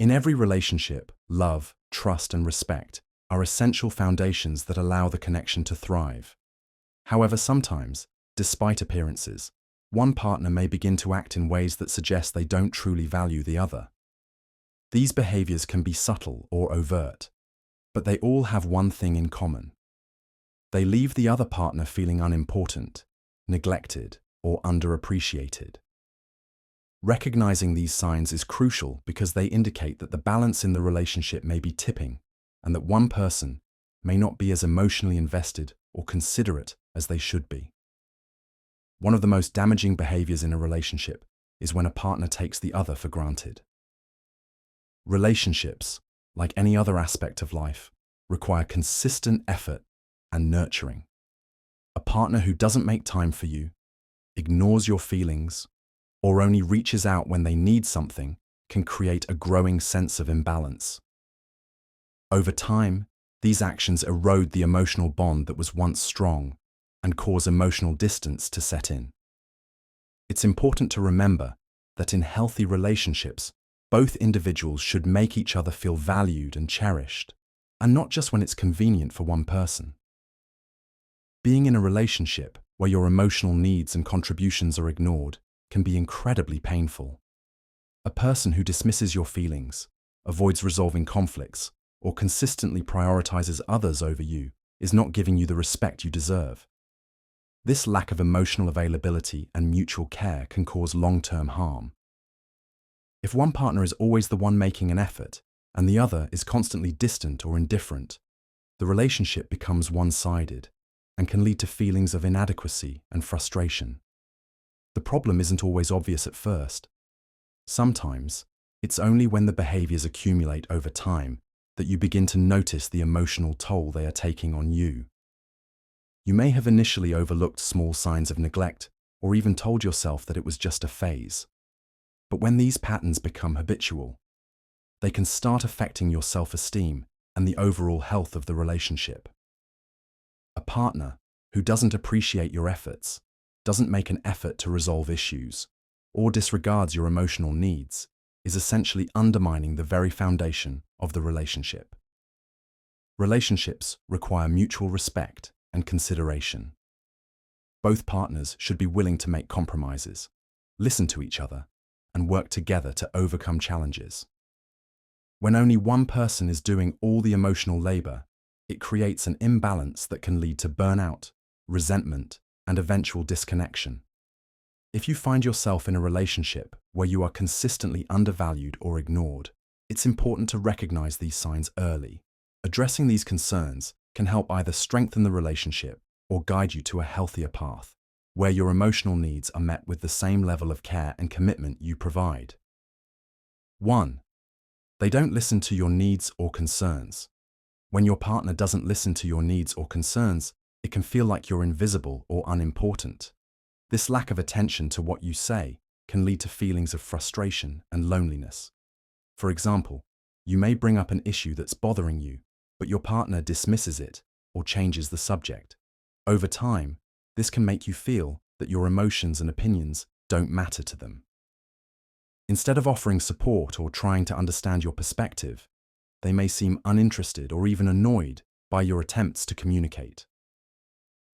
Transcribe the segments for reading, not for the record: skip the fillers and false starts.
In every relationship, love, trust, and respect are essential foundations that allow the connection to thrive. However, sometimes, despite appearances, one partner may begin to act in ways that suggest they don't truly value the other. These behaviors can be subtle or overt, but they all have one thing in common. They leave the other partner feeling unimportant, neglected, or underappreciated. Recognizing these signs is crucial because they indicate that the balance in the relationship may be tipping and that one person may not be as emotionally invested or considerate as they should be. One of the most damaging behaviors in a relationship is when a partner takes the other for granted. Relationships, like any other aspect of life, require consistent effort and nurturing. A partner who doesn't make time for you, ignores your feelings, or only reaches out when they need something can create a growing sense of imbalance. Over time, these actions erode the emotional bond that was once strong and cause emotional distance to set in. It's important to remember that in healthy relationships, both individuals should make each other feel valued and cherished, and not just when it's convenient for one person. Being in a relationship where your emotional needs and contributions are ignored can be incredibly painful. A person who dismisses your feelings, avoids resolving conflicts, or consistently prioritizes others over you is not giving you the respect you deserve. This lack of emotional availability and mutual care can cause long-term harm. If one partner is always the one making an effort and the other is constantly distant or indifferent, the relationship becomes one-sided and can lead to feelings of inadequacy and frustration. The problem isn't always obvious at first. Sometimes, it's only when the behaviors accumulate over time that you begin to notice the emotional toll they are taking on you. You may have initially overlooked small signs of neglect or even told yourself that it was just a phase. But when these patterns become habitual, they can start affecting your self-esteem and the overall health of the relationship. A partner who doesn't appreciate your efforts, doesn't make an effort to resolve issues, or disregards your emotional needs is essentially undermining the very foundation of the relationship. Relationships require mutual respect and consideration. Both partners should be willing to make compromises, listen to each other, and work together to overcome challenges. When only one person is doing all the emotional labor, it creates an imbalance that can lead to burnout, resentment, and eventual disconnection. If you find yourself in a relationship where you are consistently undervalued or ignored, it's important to recognize these signs early. Addressing these concerns can help either strengthen the relationship or guide you to a healthier path, where your emotional needs are met with the same level of care and commitment you provide. 1. They don't listen to your needs or concerns. When your partner doesn't listen to your needs or concerns, it can feel like you're invisible or unimportant. This lack of attention to what you say can lead to feelings of frustration and loneliness. For example, you may bring up an issue that's bothering you, but your partner dismisses it or changes the subject. Over time, this can make you feel that your emotions and opinions don't matter to them. Instead of offering support or trying to understand your perspective, they may seem uninterested or even annoyed by your attempts to communicate.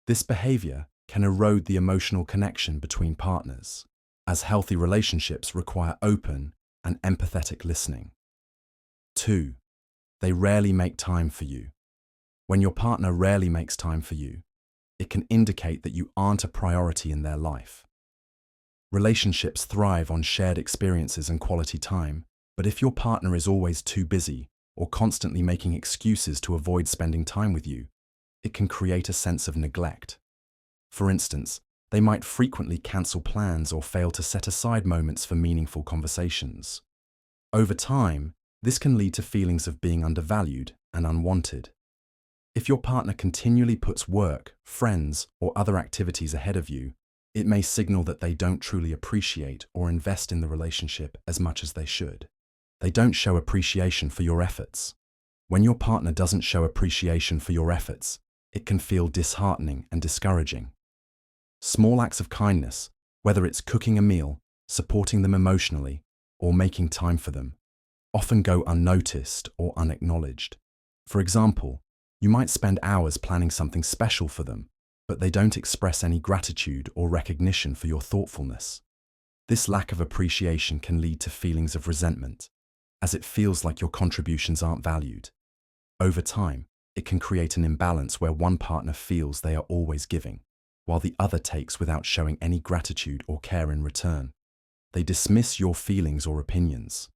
This behavior can erode the emotional connection between partners, as healthy relationships require open and empathetic listening. 2. They rarely make time for you. When your partner rarely makes time for you, it can indicate that you aren't a priority in their life. Relationships thrive on shared experiences and quality time, but if your partner is always too busy or constantly making excuses to avoid spending time with you, it can create a sense of neglect. For instance, they might frequently cancel plans or fail to set aside moments for meaningful conversations. Over time, this can lead to feelings of being undervalued and unwanted. If your partner continually puts work, friends, or other activities ahead of you, it may signal that they don't truly appreciate or invest in the relationship as much as they should. They don't show appreciation for your efforts. When your partner doesn't show appreciation for your efforts, it can feel disheartening and discouraging. Small acts of kindness, whether it's cooking a meal, supporting them emotionally, or making time for them, often go unnoticed or unacknowledged. For example, you might spend hours planning something special for them, but they don't express any gratitude or recognition for your thoughtfulness. This lack of appreciation can lead to feelings of resentment, as it feels like your contributions aren't valued. Over time, it can create an imbalance where one partner feels they are always giving, while the other takes without showing any gratitude or care in return. They dismiss your feelings or opinions.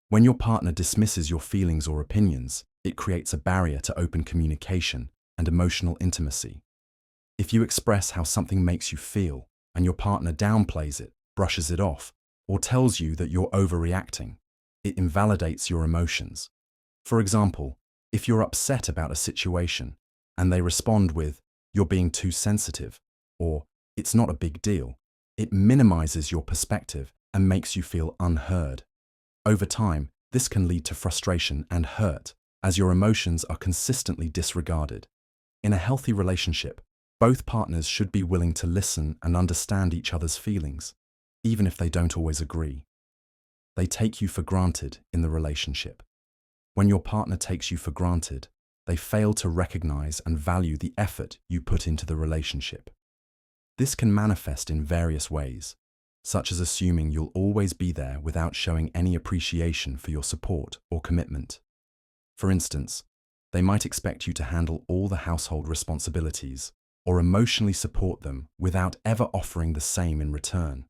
When your partner dismisses your feelings or opinions, it creates a barrier to open communication and emotional intimacy. If you express how something makes you feel, and your partner downplays it, brushes it off, or tells you that you're overreacting, it invalidates your emotions. For example, if you're upset about a situation, and they respond with, "You're being too sensitive," or "It's not a big deal," it minimizes your perspective and makes you feel unheard. Over time, this can lead to frustration and hurt, as your emotions are consistently disregarded. In a healthy relationship, both partners should be willing to listen and understand each other's feelings, even if they don't always agree. They take you for granted in the relationship. When your partner takes you for granted, they fail to recognize and value the effort you put into the relationship. This can manifest in various ways, such as assuming you'll always be there without showing any appreciation for your support or commitment. For instance, they might expect you to handle all the household responsibilities or emotionally support them without ever offering the same in return.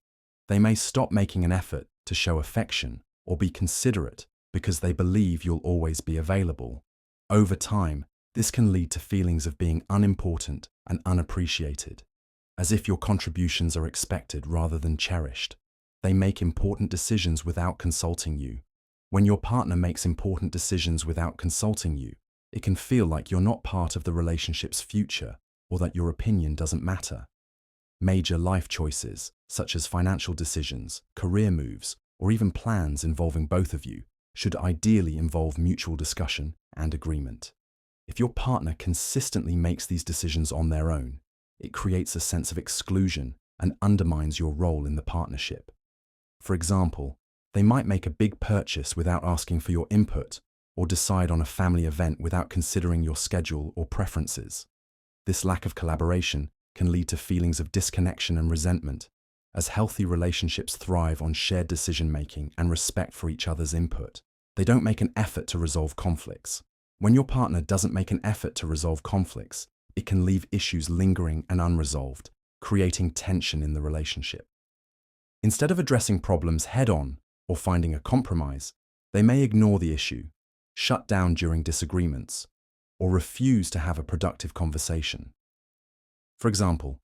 They may stop making an effort to show affection or be considerate because they believe you'll always be available. Over time, this can lead to feelings of being unimportant and unappreciated, as if your contributions are expected rather than cherished. They make important decisions without consulting you. When your partner makes important decisions without consulting you, it can feel like you're not part of the relationship's future or that your opinion doesn't matter. Major life choices, such as financial decisions, career moves, or even plans involving both of you, should ideally involve mutual discussion and agreement. If your partner consistently makes these decisions on their own, it creates a sense of exclusion and undermines your role in the partnership. For example, they might make a big purchase without asking for your input, or decide on a family event without considering your schedule or preferences. This lack of collaboration can lead to feelings of disconnection and resentment, as healthy relationships thrive on shared decision-making and respect for each other's input. They don't make an effort to resolve conflicts. When your partner doesn't make an effort to resolve conflicts, it can leave issues lingering and unresolved, creating tension in the relationship. Instead of addressing problems head-on or finding a compromise, they may ignore the issue, shut down during disagreements, or refuse to have a productive conversation. For example,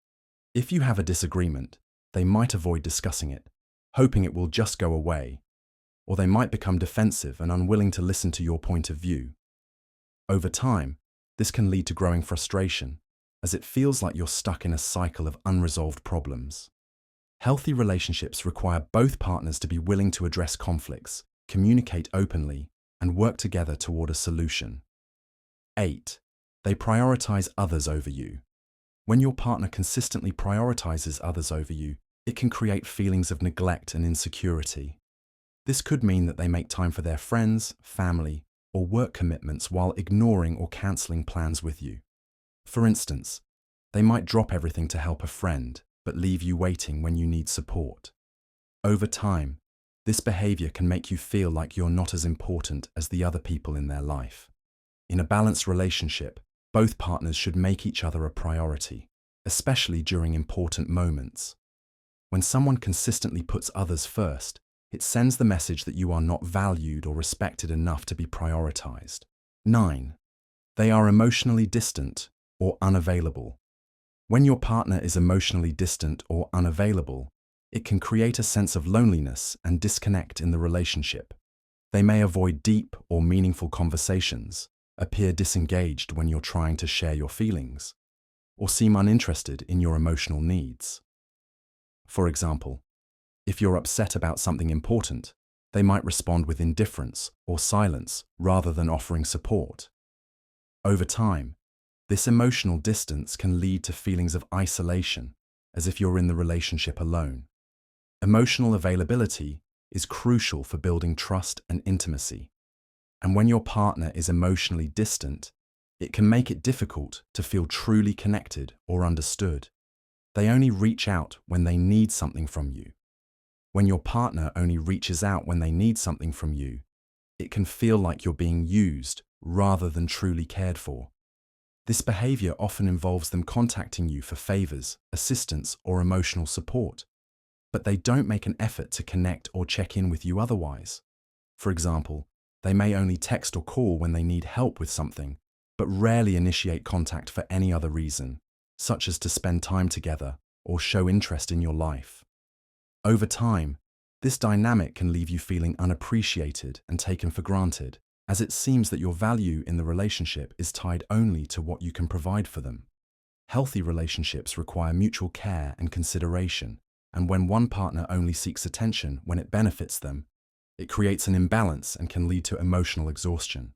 if you have a disagreement, they might avoid discussing it, hoping it will just go away, or they might become defensive and unwilling to listen to your point of view. Over time, this can lead to growing frustration, as it feels like you're stuck in a cycle of unresolved problems. Healthy relationships require both partners to be willing to address conflicts, communicate openly, and work together toward a solution. 8. They prioritize others over you. When your partner consistently prioritizes others over you, it can create feelings of neglect and insecurity. This could mean that they make time for their friends, family, or work commitments while ignoring or canceling plans with you. For instance, they might drop everything to help a friend, but leave you waiting when you need support. Over time, this behavior can make you feel like you're not as important as the other people in their life. In a balanced relationship, both partners should make each other a priority, especially during important moments. When someone consistently puts others first, it sends the message that you are not valued or respected enough to be prioritized. 9. They are emotionally distant or unavailable. When your partner is emotionally distant or unavailable, it can create a sense of loneliness and disconnect in the relationship. They may avoid deep or meaningful conversations, appear disengaged when you're trying to share your feelings, or seem uninterested in your emotional needs. For example, if you're upset about something important, they might respond with indifference or silence rather than offering support. Over time, this emotional distance can lead to feelings of isolation, as if you're in the relationship alone. Emotional availability is crucial for building trust and intimacy. And when your partner is emotionally distant, it can make it difficult to feel truly connected or understood. They only reach out when they need something from you. When your partner only reaches out when they need something from you, it can feel like you're being used rather than truly cared for. This behavior often involves them contacting you for favors, assistance, or emotional support, but they don't make an effort to connect or check in with you otherwise. For example, they may only text or call when they need help with something, but rarely initiate contact for any other reason, such as to spend time together or show interest in your life. Over time, this dynamic can leave you feeling unappreciated and taken for granted, as it seems that your value in the relationship is tied only to what you can provide for them. Healthy relationships require mutual care and consideration, and when one partner only seeks attention when it benefits them, it creates an imbalance and can lead to emotional exhaustion.